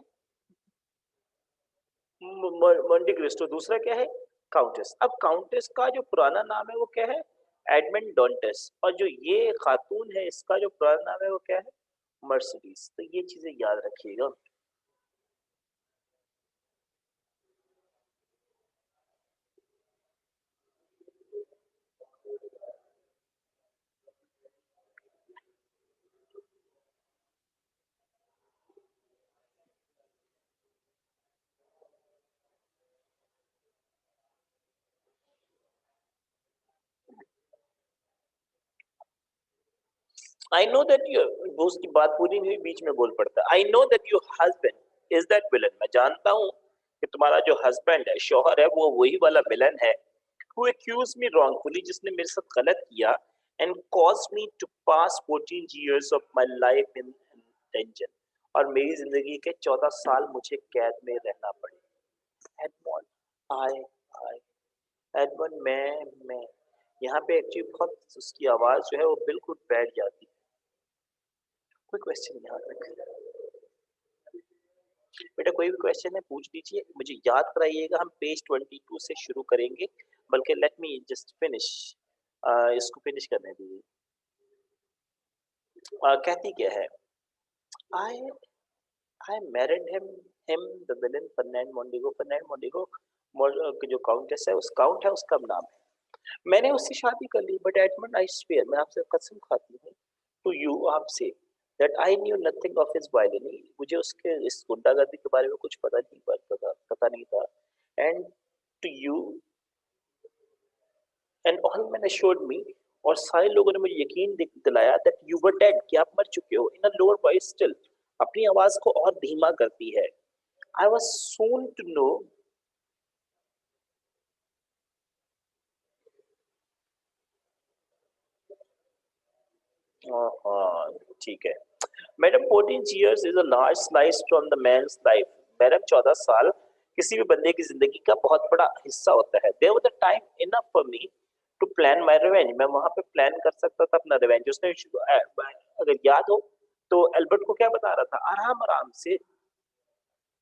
मोंटे क्रिस्टो, दूसरा क्या है काउंटेस। अब काउंटेस का जो पुराना नाम है वो क्या है एडमंड डॉन्टेस, और जो ये खातून है इसका जो पुराना नाम है वो क्या है मर्सिडीज। तो ये चीजें याद रखिएगा। आई नो दैट यू, वो उसकी बात पूरी नहीं हुई बीच में बोल पड़ता। I know that your husband is that villain, मैं जानता हूँ कि तुम्हारा जो हस्बैंड है शौहर है वो वही वाला विलन है। who accused me wrongfully, जिसने मेरे साथ गलत किया, and caused me to pass 14 years of my life in dungeon, और मेरी जिंदगी के 14 साल मुझे कैद में रहना पड़े। एडमंड आई आई एडमंड मैं यहाँ पे एक्चुअली बहुत उसकी आवाज जो है वो बिल्कुल बैठ जाती है। कोई क्वेश्चन याद रखें बेटा, कोई भी क्वेश्चन है पूछ लीजिए, मुझे याद कराइएगा। हम पेज 22 से शुरू करेंगे, बल्कि लेट मी जस्ट फिनिश, इसको फिनिश करने दीजिए। कहती क्या है, I I married him the villain Fernand Mondego. Fernand Mondego जो काउंटेस है, उस काउंट है उसका नाम है। मैंने उससे शादी कर ली, बट एडमंड आई स्वेयर, मैं आपसे कसम खाती हूँ टू यू, आपसे, that I knew nothing of his violiny, मुझे उसके इस गुंडागर्दी के बारे में कुछ पता नहीं था। And to you and all men assured me, और सारे लोगों ने मुझे यकीन दिलाया that you were dead, कि आप मर चुके हो। In a lower voice still, अपनी आवाज को और धीमा करती है। I was soon to know, हाँ ठीक है madam, 14 years is a large slice from the man's life। Madam 14 साल किसी भी बंदे की जिंदगी का बहुत बड़ा हिस्सा होता है। There was a time enough for me to plan my revenge. मैं वहां पे प्लान कर सकता था अपना रिवेंज। उसने अगर याद हो तो एल्बर्ट को क्या बता रहा था, आराम आराम से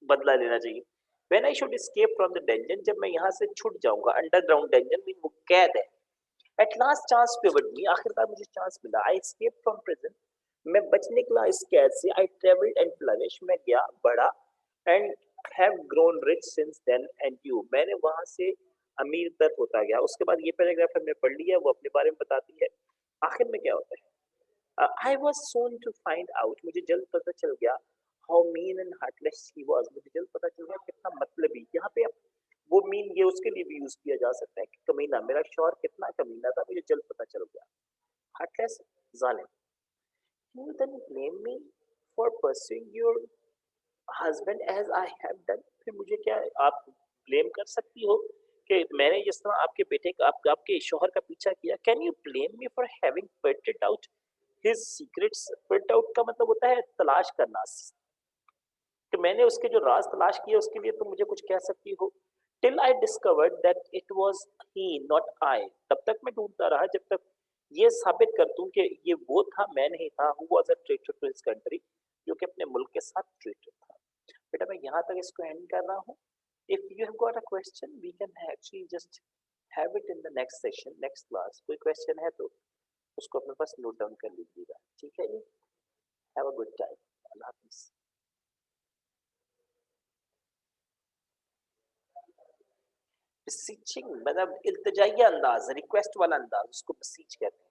बदला लेना चाहिए। When I should escape from the dungeon, जब मैं यहाँ से छूट जाऊंगा, अंडरग्राउंड डंजन मीन वो कैद है। एट लास्ट चांस फेवर्ड मी, आखिरकार मुझे चांस मिला। आई एस्केप फ्रॉम प्रिजन, मैं बच निकला इस कैद से। आई ट्रेवल्ड एंड फ्लरिश, मैं गया बढ़ा। And have grown rich since then and you, मैंने वहां से अमीर तक होता गया। उसके बाद ये पैराग्राफ हमने पढ़ लिया, वो अपने बारे में बताती है। आखिर में क्या होता है, I was soon to find out, मुझे जल्द पता चल गया, how mean and heartless he was, मुझे जल्द पता चल गया कितना मतलबी। यहाँ पे अब वो मीन ये उसके लिए भी यूज किया जा सकता है कि कमीना, मेरा शौहर कितना कमीना था, मुझे जल्द पता चल गया। हार्टलेस, जालिम। You then blame me for pursuing your husband as I have done, फिर मुझे क्या आप ब्लेम कर सकती हो कि मैंने जिस तरह आपके बेटे का आपके शौहर का पीछा किया। Can you blame me for having fitted out his secrets. Fit out का मतलब होता है तलाश करना, कि मैंने उसके जो राज तलाश किए उसके लिए तुम मुझे कुछ कह सकती हो। Till I discovered that it was he not I, तब तक मैं ढूंढता रहा जब तक ये साबित कर दूं कि ये वो था, मैं नहीं था। Who was a traitor to his country, जो कि अपने मुल्क के साथ ट्रेटर था। बेटा मैं यहाँ तक इसको एंड कर रहा हूँ। If you have got a question we can actually just have it in the next session, next class. कोई क्वेश्चन है तो उसको अपने पास नोट डाउन कर लीजिएगा, ठीक है जी। हैव अ गुड टाइम, अल्लाह हाफिज। beseeching मतलब इल्तिजाई अंदाज, रिक्वेस्ट वाला अंदाज, उसको beseech कहते हैं।